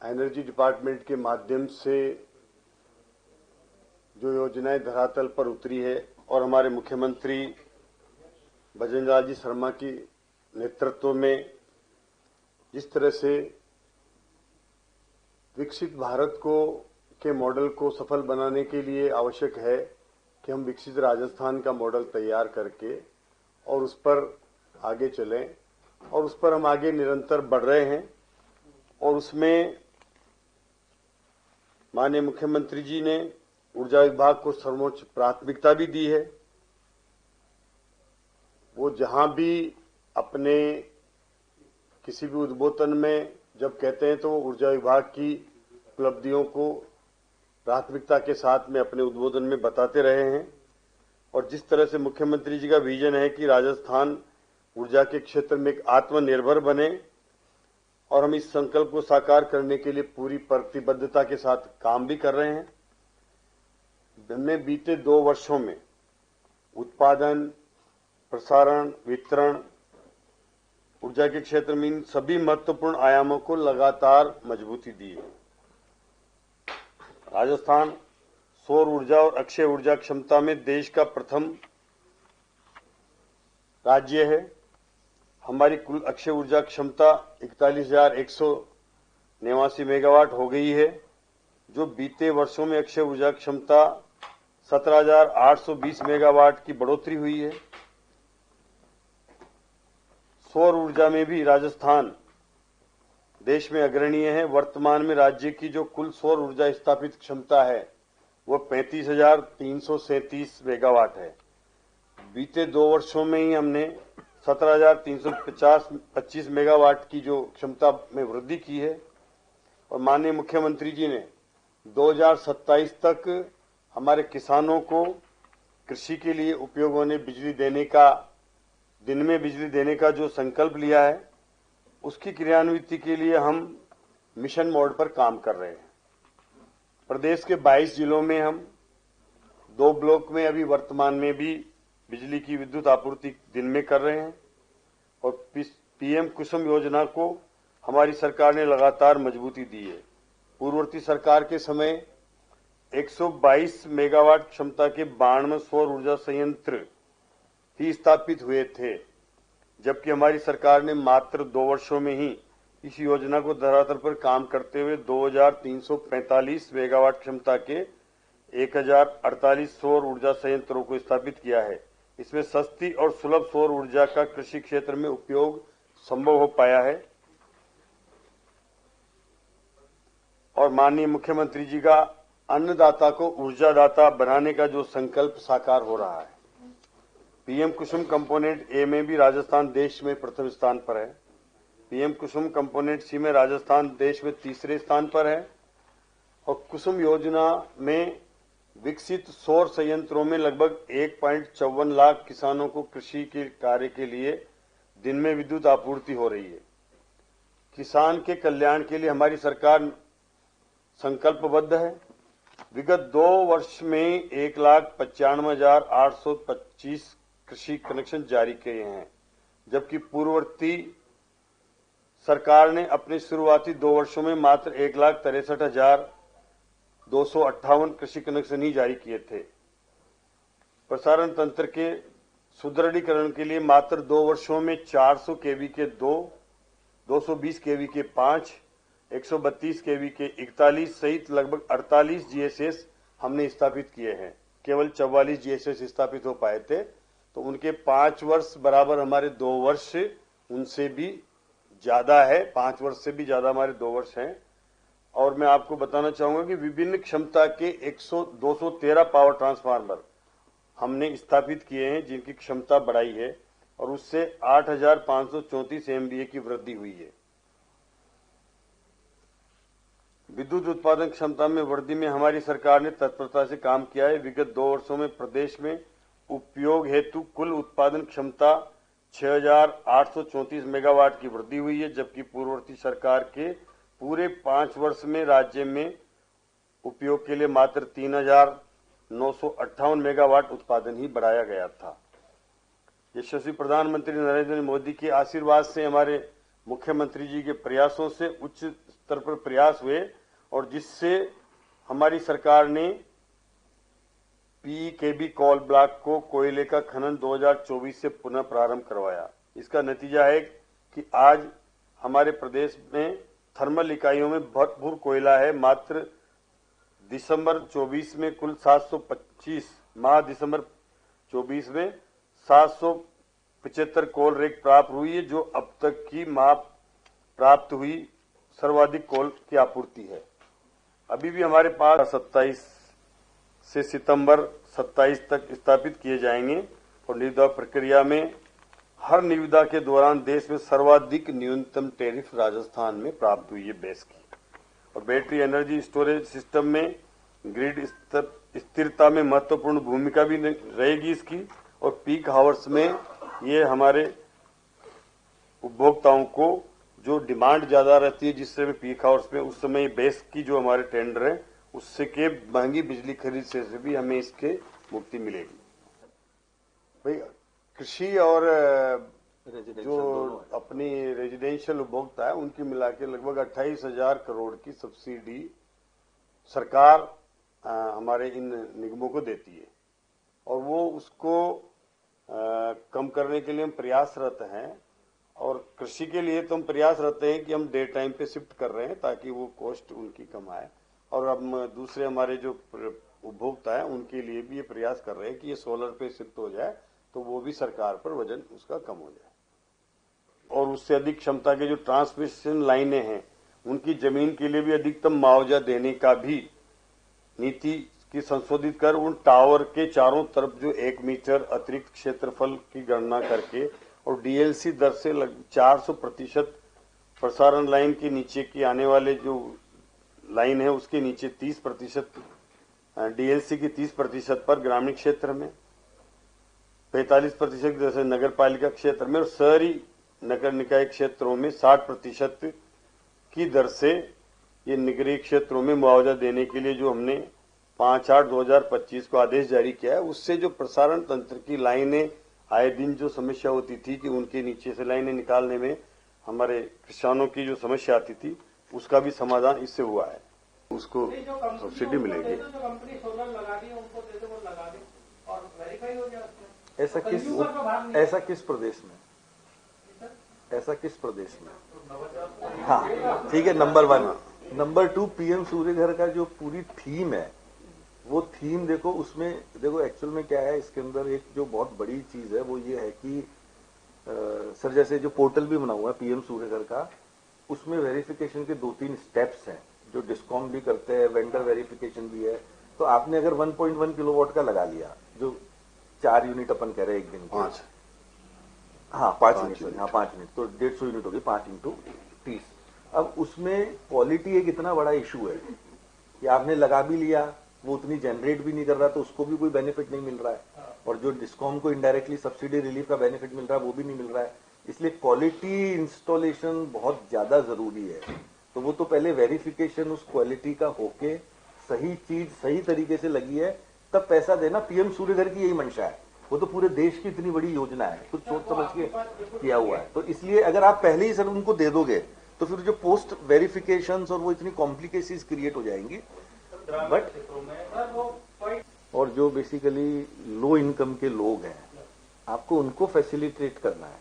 Energy department के माध्यम से जो योजनाएं धरातल पर उतरी है और हमारे मुख्यमंत्री भजनलाल जी शर्मा की नेतृत्व में जिस तरह से विकसित भारत के मॉडल को सफल बनाने के लिए आवश्यक है कि हम विकसित राजस्थान का मॉडल तैयार करके और उस पर आगे चलें और उस पर हम आगे निरंतर बढ़ रहे हैं। और उसमें माननीय मुख्यमंत्री जी ने ऊर्जा विभाग को सर्वोच्च प्राथमिकता भी दी है। वो जहां भी अपने किसी भी उद्बोधन में जब कहते हैं तो वो ऊर्जा विभाग की उपलब्धियों को प्राथमिकता के साथ में अपने उद्बोधन में बताते रहे हैं। और जिस तरह से मुख्यमंत्री जी का विजन है कि राजस्थान ऊर्जा के क्षेत्र में एक आत्मनिर्भर बने और हम इस संकल्प को साकार करने के लिए पूरी प्रतिबद्धता के साथ काम भी कर रहे हैं। हमने बीते 2 वर्षों में उत्पादन, प्रसारण, वितरण, ऊर्जा के क्षेत्र में इन सभी महत्वपूर्ण आयामों को लगातार मजबूती दी है। राजस्थान सौर ऊर्जा और अक्षय ऊर्जा क्षमता में देश का प्रथम राज्य है। हमारी कुल अक्षय ऊर्जा क्षमता 41,189 मेगावाट हो गई है, जो बीते वर्षों में अक्षय ऊर्जा क्षमता 17,820 मेगावाट की बढ़ोतरी हुई है। सौर ऊर्जा में भी राजस्थान देश में अग्रणीय है। वर्तमान में राज्य की जो कुल सौर ऊर्जा स्थापित क्षमता है वो 35,337 मेगावाट है। बीते 2 वर्षों में ही हमने 17,325 मेगावाट की जो क्षमता में वृद्धि की है। और माननीय मुख्यमंत्री जी ने 2027 तक हमारे किसानों को कृषि के लिए उपयोग होने दिन में बिजली देने का जो संकल्प लिया है, उसकी क्रियान्विति के लिए हम मिशन मोड पर काम कर रहे हैं। प्रदेश के 22 जिलों में हम 2 ब्लॉक में अभी वर्तमान में भी बिजली की विद्युत आपूर्ति दिन में कर रहे हैं। और पीएम कुसुम योजना को हमारी सरकार ने लगातार मजबूती दी है। पूर्ववर्ती सरकार के समय 122 मेगावाट क्षमता के 92 सौर ऊर्जा संयंत्र ही स्थापित हुए थे, जबकि हमारी सरकार ने मात्र 2 वर्षों में ही इस योजना को धरातल पर काम करते हुए 2,345 मेगावाट क्षमता के 1,048 सौर ऊर्जा संयंत्रों को स्थापित किया है। इसमें सस्ती और सुलभ सौर ऊर्जा का कृषि क्षेत्र में उपयोग संभव हो पाया है। और माननीय मुख्यमंत्री जी का अन्नदाता को ऊर्जादाता बनाने का जो संकल्प साकार हो रहा है। पीएम कुसुम कंपोनेंट ए में भी राजस्थान देश में प्रथम स्थान पर है। पीएम कुसुम कंपोनेंट सी में राजस्थान देश में तीसरे स्थान पर है। और कुसुम योजना में विकसित सौर संयंत्रों में लगभग 1.54 लाख किसानों को कृषि के कार्य के लिए दिन में विद्युत आपूर्ति हो रही है। किसान के कल्याण के लिए हमारी सरकार संकल्पबद्ध है। विगत 2 वर्ष में 1,95,825 कृषि कनेक्शन जारी किए हैं, जबकि पूर्ववर्ती सरकार ने अपने शुरुआती 2 वर्षों में मात्र 1,63,258 कृषि कनेक्शन ही जारी किए थे। प्रसारण तंत्र के सुदृढ़ीकरण के लिए मात्र 2 वर्षों में 400 केवी के 2, 220 केवी के 5, 132 केवी के 41 सहित लगभग 48 जीएसएस हमने स्थापित किए हैं। केवल 44 जीएसएस स्थापित हो पाए थे, तो उनके 5 वर्ष बराबर हमारे 2 वर्ष उनसे भी ज्यादा है। 5 वर्ष से भी ज्यादा हमारे 2 वर्ष हैं। और मैं आपको बताना चाहूंगा कि विभिन्न क्षमता के 213 पावर ट्रांसफार्मर हमने स्थापित किए हैं, जिनकी क्षमता बढ़ाई है और उससे 8,534 एमवीए की वृद्धि हुई है। विद्युत उत्पादन क्षमता में वृद्धि में हमारी सरकार ने तत्परता से काम किया है। विगत 2 वर्षों में प्रदेश में उपयोग हेतु कुल उत्पादन क्षमता 6,834 मेगावाट की वृद्धि हुई है, जबकि पूर्ववर्ती सरकार के पूरे 5 वर्ष में राज्य में उपयोग के लिए मात्र 3,958 मेगावाट उत्पादन ही बढ़ाया गया था। यशस्वी प्रधानमंत्री नरेंद्र मोदी के आशीर्वाद से हमारे मुख्यमंत्री जी के प्रयासों से उच्च स्तर पर प्रयास हुए और जिससे हमारी सरकार ने पीकेबी कोल ब्लॉक को कोयले का खनन 2024 से पुनः प्रारंभ करवाया। इसका नतीजा है कि आज हमारे प्रदेश में थर्मल इकाइयों में भरपूर कोयला है। मात्र दिसंबर 24 में कुल 725 माह दिसंबर 24 में 775 कोल रेक प्राप्त हुई है, जो अब तक की माह प्राप्त हुई सर्वाधिक कोल की आपूर्ति है। अभी भी हमारे पास 27 से सितंबर 27 तक स्थापित किए जाएंगे और निविदा प्रक्रिया में हर निविदा के दौरान देश में सर्वाधिक न्यूनतम टैरिफ राजस्थान में प्राप्त हुई है बेस की। और बैटरी एनर्जी स्टोरेज सिस्टम में ग्रिड स्थिरता में महत्वपूर्ण भूमिका भी रहेगी इसकी। और पीक हावर्स में ये हमारे उपभोक्ताओं को जो डिमांड ज्यादा रहती है, जिस समय पीक हावर्स में उस समय बेस की जो हमारे टेंडर है उससे के महंगी बिजली खरीद से भी हमें इसके मुक्ति मिलेगी। भाई कृषि और जो अपनी रेजिडेंशियल उपभोक्ता है उनकी मिला के लगभग 28,000 करोड़ की सब्सिडी सरकार हमारे इन निगमों को देती है और वो उसको कम करने के लिए हम प्रयासरत हैं। और कृषि के लिए तो हम प्रयासरत हैं कि हम डे टाइम पे शिफ्ट कर रहे हैं ताकि वो कॉस्ट उनकी कम आए। और अब दूसरे हमारे जो उपभोक्ता है उनके लिए भी ये प्रयास कर रहे हैं कि ये सोलर पे शिफ्ट हो जाए तो वो भी सरकार पर वजन उसका कम हो जाए। और उससे अधिक क्षमता के जो ट्रांसमिशन लाइनें हैं उनकी जमीन के लिए भी अधिकतम मुआवजा देने का भी नीति की संशोधित कर उन टावर के चारों तरफ जो 1 मीटर अतिरिक्त क्षेत्रफल की गणना करके और डीएलसी दर से 400% प्रसारण लाइन के नीचे की आने वाले जो लाइन है उसके नीचे 30% डीएलसी की 30% पर ग्रामीण क्षेत्र में 45% जैसे नगर पालिका क्षेत्र में और शहरी नगर निकाय क्षेत्रों में 60% की दर से ये नगरीय क्षेत्रों में मुआवजा देने के लिए जो हमने 5/8/2025 को आदेश जारी किया है, उससे जो प्रसारण तंत्र की लाइनें आए दिन जो समस्या होती थी कि उनके नीचे से लाइनें निकालने में हमारे किसानों की जो समस्या आती थी उसका भी समाधान इससे हुआ है। उसको सब्सिडी मिलेगी। ऐसा किस प्रदेश में? हाँ ठीक है। नंबर 1। नंबर 2 पीएम सूर्य घर का जो पूरी थीम है वो थीम देखो, उसमें देखो एक्चुअल में क्या है, इसके अंदर एक जो बहुत बड़ी चीज है वो ये है कि सर जैसे जो पोर्टल भी बना हुआ है पीएम सूर्य घर का, उसमें वेरिफिकेशन के 2-3 स्टेप्स हैं जो डिस्कॉम भी करते हैं, वेंडर वेरिफिकेशन भी है। तो आपने अगर 1.1 किलोवाट का लगा लिया जो 4 यूनिट अपन कह रहे हैं एक दिन के, 5 यूनिट, 5 यूनिट तो 150 यूनिट होगी 5 × 30। अब उसमें क्वालिटी एक इतना बड़ा इशू है कि आपने लगा भी लिया, वो उतनी जनरेट भी नहीं कर रहा तो उसको भी कोई बेनिफिट नहीं मिल रहा है और जो डिस्कॉम को इनडायरेक्टली सब्सिडी रिलीफ का बेनिफिट मिल रहा है वो भी नहीं मिल रहा है। इसलिए क्वालिटी इंस्टॉलेशन बहुत ज्यादा जरूरी है। तो वो तो पहले वेरिफिकेशन उस क्वालिटी का होके सही चीज सही तरीके से लगी है तब पैसा देना। पीएम सूर्य घर की यही मंशा है। वो तो पूरे देश की इतनी बड़ी योजना है, कुछ सोच समझ के किया हुआ है। तो इसलिए अगर आप पहले ही सर उनको दे दोगे तो फिर जो पोस्ट वेरिफिकेशन और वो इतनी कॉम्प्लिकेशंस क्रिएट हो जाएंगी। बट और जो बेसिकली लो इनकम के लोग हैं आपको उनको फैसिलिटेट करना है।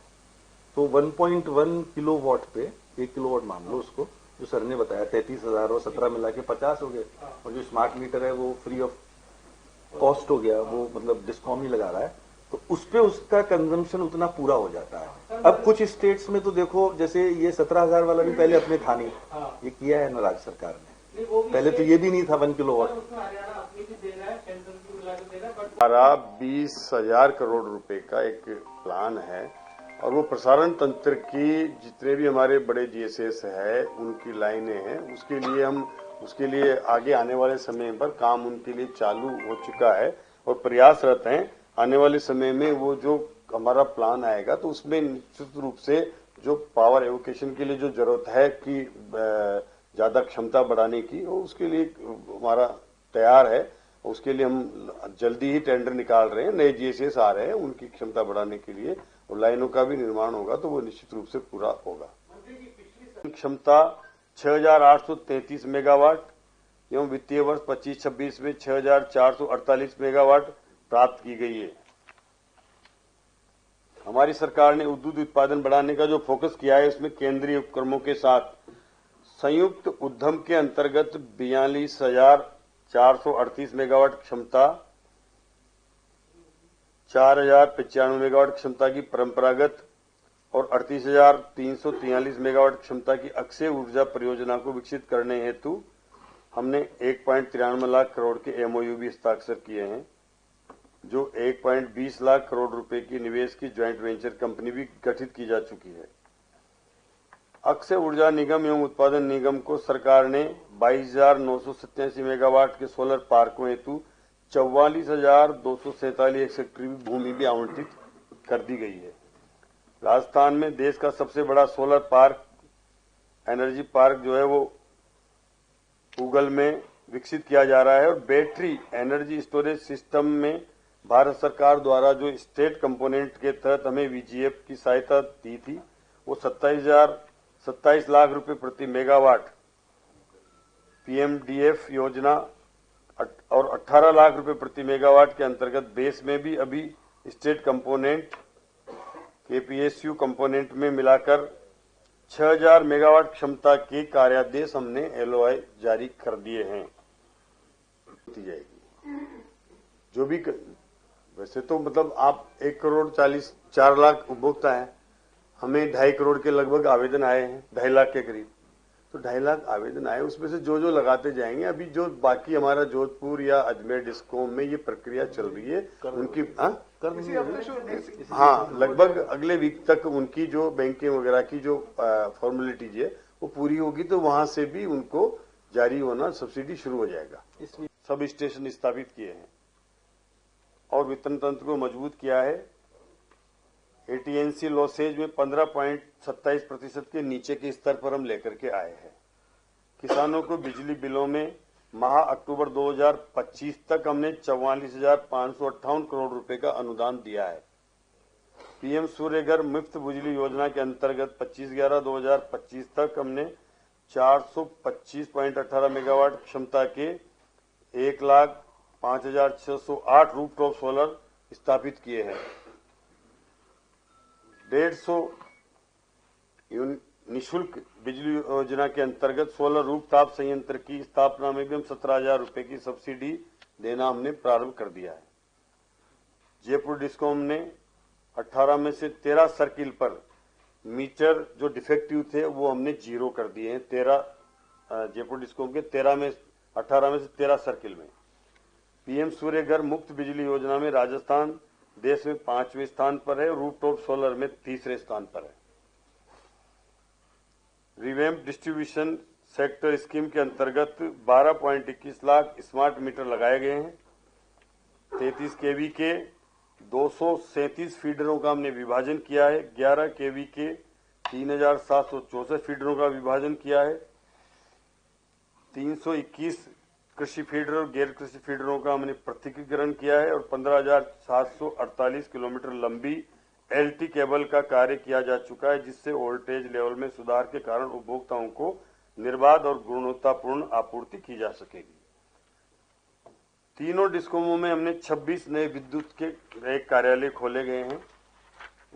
तो 1.1 किलोवाट पे 1 किलोवाट मान लो उसको, जो सर ने बताया 33,000 और 17 मिला के 50 हो गए। और जो स्मार्ट मीटर है वो फ्री ऑफ कॉस्ट हो गया, वो मतलब डिस्कॉम ही लगा रहा है तो उस पे उसका कंजम्पशन उतना पूरा हो जाता है। अब कुछ स्टेट्स में तो देखो जैसे ये 17,000 वाला भी पहले अपने था नहीं, ये किया है ना राज्य सरकार ने। पहले तो ये भी नहीं था 1 किलोवाट। 20,000 करोड़ रुपए का एक प्लान है और वो प्रसारण तंत्र की जितने भी हमारे बड़े जीएसएस है उनकी लाइनें हैं उसके लिए आगे आने वाले समय पर काम उनके लिए चालू हो चुका है और प्रयासरत हैं। आने वाले समय में वो जो हमारा प्लान आएगा तो उसमें निश्चित रूप से जो पावर एवोकेशन के लिए जो जरूरत है कि ज्यादा क्षमता बढ़ाने की, और उसके लिए हमारा तैयार है। उसके लिए हम जल्दी ही टेंडर निकाल रहे हैं, नए जीएसएस आ रहे हैं उनकी क्षमता बढ़ाने के लिए और लाइनों का भी निर्माण होगा तो वो निश्चित रूप से पूरा होगा। क्षमता 6,833 मेगावाट एवं वित्तीय वर्ष 25-26 में 6,448 मेगावाट प्राप्त की गई है। हमारी सरकार ने दूध उत्पादन बढ़ाने का जो फोकस किया है, उसमें केंद्रीय उपक्रमों के साथ संयुक्त उद्यम के अंतर्गत 42,438 मेगावाट क्षमता, 4,095 मेगावाट क्षमता की परंपरागत और 38,343 मेगावाट क्षमता की अक्षय ऊर्जा परियोजना को विकसित करने हेतु हमने 1.93 लाख करोड़ के एमओयू भी हस्ताक्षर किए हैं, जो 1.20 लाख करोड़ रुपए की निवेश की ज्वाइंट वेंचर कंपनी भी गठित की जा चुकी है। अक्षय ऊर्जा निगम एवं उत्पादन निगम को सरकार ने 22,987 मेगावाट के सोलर पार्कों हेतु 44,247 हेक्टेयर भूमि भी आवंटित कर दी गई है। राजस्थान में देश का सबसे बड़ा सोलर पार्क, एनर्जी पार्क जो है वो गूगल में विकसित किया जा रहा है और बैटरी एनर्जी स्टोरेज सिस्टम में भारत सरकार द्वारा जो स्टेट कंपोनेंट के तहत हमें वीजीएफ की सहायता दी थी, वो 27 लाख रुपए प्रति मेगावाट पीएमडीएफ योजना और 18 लाख रुपए प्रति मेगावाट के अंतर्गत बेस में भी अभी स्टेट कंपोनेंट केपीएसयू कंपोनेंट में मिलाकर 6,000 मेगावाट क्षमता के कार्यादेश हमने एलओआई जारी कर दिए हैं। जो भी वैसे तो मतलब आप 1,40,4 लाख उपभोक्ता हैं, हमें 2.5 करोड़ के लगभग आवेदन आए हैं, 2.5 लाख के करीब, तो 2.5 लाख आवेदन आए, उसमें से जो जो लगाते जाएंगे। अभी जो बाकी हमारा जोधपुर या अजमेर डिस्कॉम में ये प्रक्रिया चल रही है, उनकी लगभग अगले वीक तक उनकी जो बैंकिंग वगैरह की जो फॉर्मेलिटीज है वो पूरी होगी, तो वहां से भी उनको जारी होना, सब्सिडी शुरू हो जाएगा। सब स्टेशन स्थापित किए हैं और वितरण तंत्र को मजबूत किया है। एटीएनसी लॉसेज में 15.27% के नीचे के स्तर पर हम लेकर के आए हैं। किसानों को बिजली बिलों में माह अक्टूबर 2025 तक हमने 44,558 करोड़ रुपए का अनुदान दिया है। पीएम सूर्यघर मुफ्त बिजली योजना के अंतर्गत 25/11/2025 तक हमने 425.18 मेगावाट क्षमता के 1,05,608 रूफटॉप सोलर स्थापित किए हैं। 150 निःशुल्क बिजली योजना के अंतर्गत सोलर रूफटॉप संयंत्र की स्थापना में भी हम 17,000 रुपए की सब्सिडी देना हमने प्रारंभ कर दिया है। जयपुर डिस्कॉम ने 18 में से 13 सर्किल पर मीटर जो डिफेक्टिव थे वो हमने 0 कर दिए हैं। 13 जयपुर डिस्कॉम के 18 में से 13 सर्किल में। पीएम सूर्यघर मुफ्त बिजली योजना में राजस्थान देश में 5वें स्थान पर है, रूफटॉप सोलर में 3रे स्थान पर है। रिवैम्प डिस्ट्रीब्यूशन सेक्टर स्कीम के अंतर्गत 12.21 लाख स्मार्ट मीटर लगाए गए हैं। 33 केवी के 237 फीडरों का हमने विभाजन किया है। 11 केवी के 3,764 फीडरों का विभाजन किया है। 321 कृषि फीडर और गैर कृषि फीडरों का हमने पृथकीकरण किया है और 15,748 किलोमीटर लंबी एलटी केबल का कार्य किया जा चुका है, जिससे वोल्टेज लेवल में सुधार के कारण उपभोक्ताओं को निर्बाध और गुणवत्तापूर्ण आपूर्ति की जा सकेगी। तीनों डिस्कोमों में हमने 26 नए विद्युत के एक कार्यालय खोले गए हैं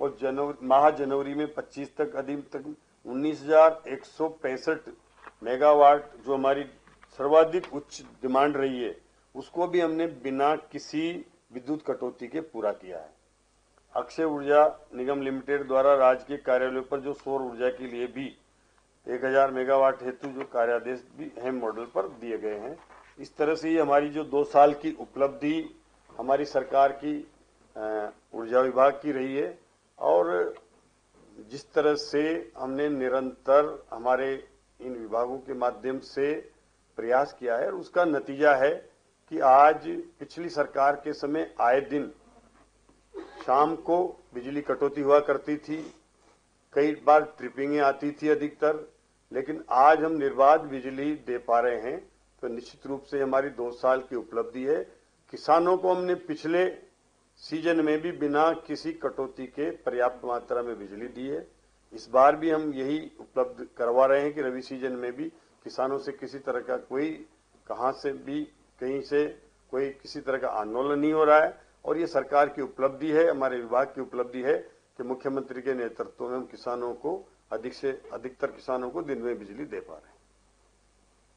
और जनवरी में 25 तक अधिक तक 19,165 मेगावाट जो हमारी सर्वाधिक उच्च डिमांड रही है, उसको भी हमने बिना किसी विद्युत कटौती के पूरा किया है। अक्षय ऊर्जा निगम लिमिटेड द्वारा राज्य के कार्यालयों पर जो सौर ऊर्जा के लिए भी 1,000 मेगावाट हेतु जो कार्यादेश भी हेम मॉडल पर दिए गए हैं। इस तरह से ये हमारी जो 2 साल की उपलब्धि हमारी सरकार की ऊर्जा विभाग की रही है और जिस तरह से हमने निरंतर हमारे इन विभागों के माध्यम से प्रयास किया है, और उसका नतीजा है कि आज पिछली सरकार के समय आए दिन शाम को बिजली कटौती हुआ करती थी, कई बार ट्रिपिंगें आती थी अधिकतर, लेकिन आज हम निर्बाध बिजली दे पा रहे हैं। तो निश्चित रूप से हमारी 2 साल की उपलब्धि है। किसानों को हमने पिछले सीजन में भी बिना किसी कटौती के पर्याप्त मात्रा में बिजली दी है। इस बार भी हम यही उपलब्ध करवा रहे हैं कि रबी सीजन में भी किसानों से किसी तरह का कोई कहां से भी कहीं से कोई किसी तरह का आंदोलन नहीं हो रहा है। और ये सरकार की उपलब्धि है, हमारे विभाग की उपलब्धि है कि मुख्यमंत्री के नेतृत्व में हम किसानों को अधिक से अधिकतर किसानों को दिन में बिजली दे पा रहे हैं।